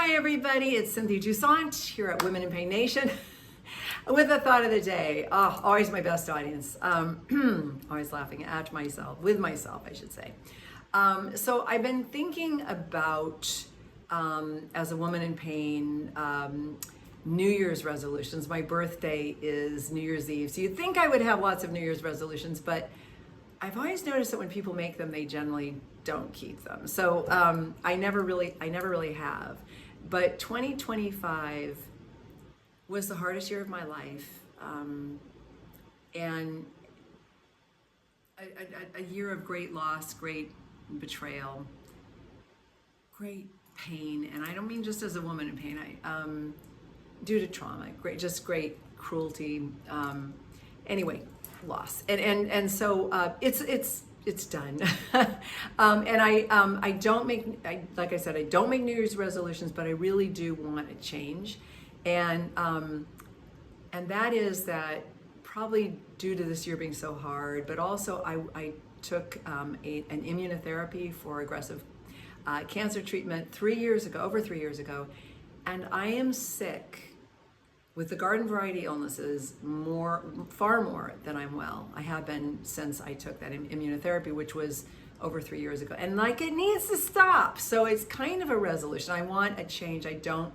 Hi everybody, it's Cynthia Toussaint here at Women in Pain Nation with the thought of the day. Oh, always my best audience. Always laughing at myself, with myself, I should say. So I've been thinking about, as a woman in pain, New Year's resolutions. My birthday is New Year's Eve, so you'd think I would have lots of New Year's resolutions, but I've always noticed that when people make them, they generally don't keep them. So I never really have. But 2025 was the hardest year of my life, and a year of great loss, great betrayal, great pain. And I don't mean just as a woman in pain. Due to trauma, great cruelty. Anyway, loss, and so it's done. And I don't make, like I said, I don't make New Year's resolutions, but I really do want a change, and that is that probably due to this year being so hard, but also I took an immunotherapy for aggressive cancer treatment over 3 years ago, and I am sick with the garden variety illnesses far more than I'm well. I have been since I took that immunotherapy, which was over 3 years ago. And like, it needs to stop. So it's kind of a resolution. I want a change. I don't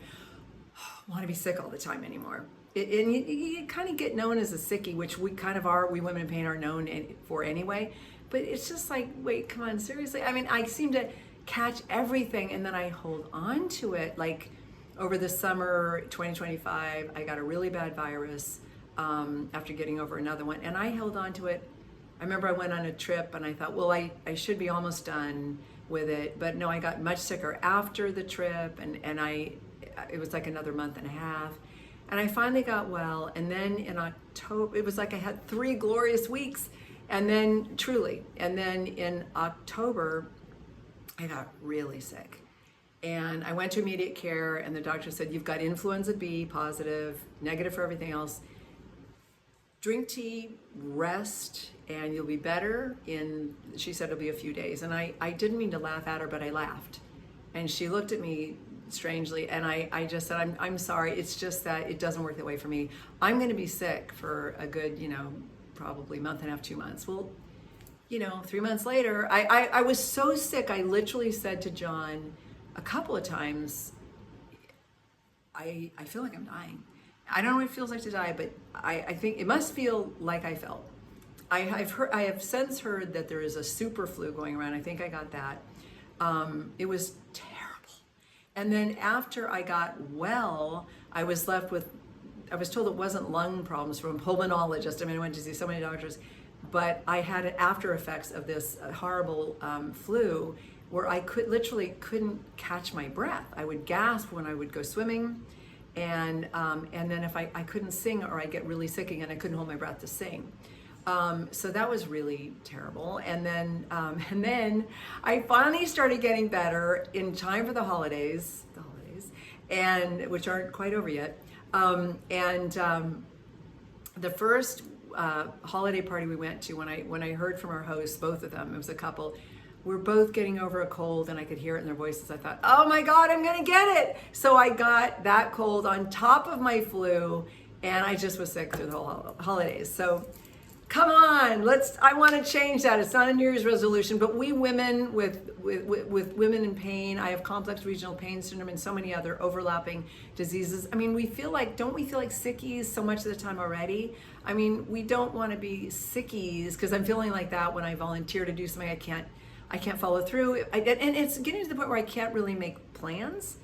want to be sick all the time anymore. And you kind of get known as a sickie, which we kind of are, we women in pain are known for anyway. But it's just like, wait, come on, seriously? I mean, I seem to catch everything and then I hold on to it. Like, over the summer 2025, I got a really bad virus after getting over another one, and I held on to it. I remember I went on a trip and I thought, well, I should be almost done with it, but no, I got much sicker after the trip, and it was like another month and a half, and I finally got well. And then in October, it was like I had 3 glorious weeks, and then in October, I got really sick. And I went to immediate care, and the doctor said, you've got influenza B, positive, negative for everything else. Drink tea, rest, and you'll be better she said it'll be a few days. And I didn't mean to laugh at her, but I laughed. And she looked at me strangely, and I just said, I'm sorry, it's just that it doesn't work that way for me. I'm gonna be sick for a good, probably month and a half, 2 months. Well, 3 months later, I was so sick, I literally said to John, a couple of times, I feel like I'm dying. I don't know what it feels like to die, but I think it must feel like I felt. I have since heard that there is a super flu going around. I think I got that. It was terrible. And then after I got well, I was told it wasn't lung problems from a pulmonologist. I mean, I went to see so many doctors, but I had after effects of this horrible flu, where I literally couldn't catch my breath. I would gasp when I would go swimming, and then if I couldn't sing, or I get really sick again, I couldn't hold my breath to sing. So that was really terrible. And then I finally started getting better in time for the holidays, and which aren't quite over yet. The first holiday party we went to, when I heard from our hosts, both of them, it was a couple, we're both getting over a cold, and I could hear it in their voices. I thought, oh my God, I'm gonna get it. So I got that cold on top of my flu, and I just was sick through the whole holidays. So come on, I wanna change that. It's not a New Year's resolution, but we women with women in pain, I have complex regional pain syndrome and so many other overlapping diseases. I mean, don't we feel like sickies so much of the time already? I mean, we don't wanna be sickies, because I'm feeling like that when I volunteer to do something I can't follow through. And it's getting to the point where I can't really make plans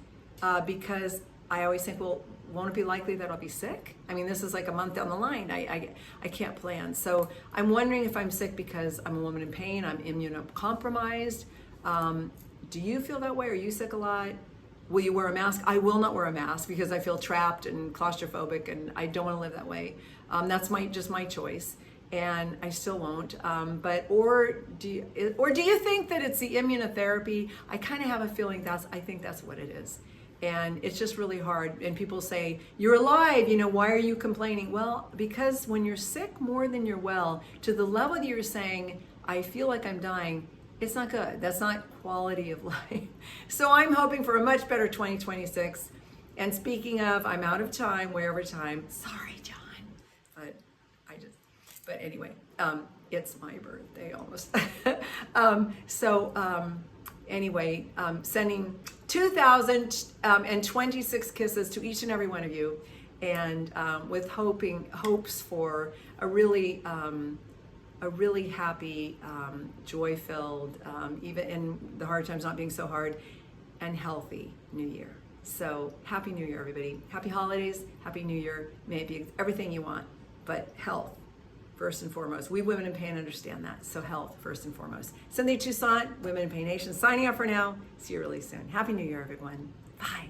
because I always think, well, won't it be likely that I'll be sick? I mean, this is like a month down the line. I can't plan. So I'm wondering if I'm sick because I'm a woman in pain, I'm immunocompromised. Do you feel that way? Are you sick a lot? Will you wear a mask? I will not wear a mask because I feel trapped and claustrophobic, and I don't want to live that way. That's just my choice. And I still won't. Or do you think that it's the immunotherapy? I kind of have a feeling I think that's what it is. And it's just really hard. And people say, you're alive, why are you complaining? Well, because when you're sick more than you're well, to the level that you're saying, I feel like I'm dying, It's not good. That's not quality of life. So I'm hoping for a much better 2026. And speaking of, I'm out of time, way over time. Sorry, John. But anyway, it's my birthday almost. Anyway, sending 2,026 kisses to each and every one of you, and with hopes for a really happy, joy-filled, even in the hard times not being so hard, and healthy New Year. So happy New Year, everybody. Happy holidays, happy New Year. May it be everything you want, but health first and foremost. We women in pain understand that. So health first and foremost. Cynthia Toussaint, Women in Pain Nation, signing out for now. See you really soon. Happy New Year, everyone. Bye.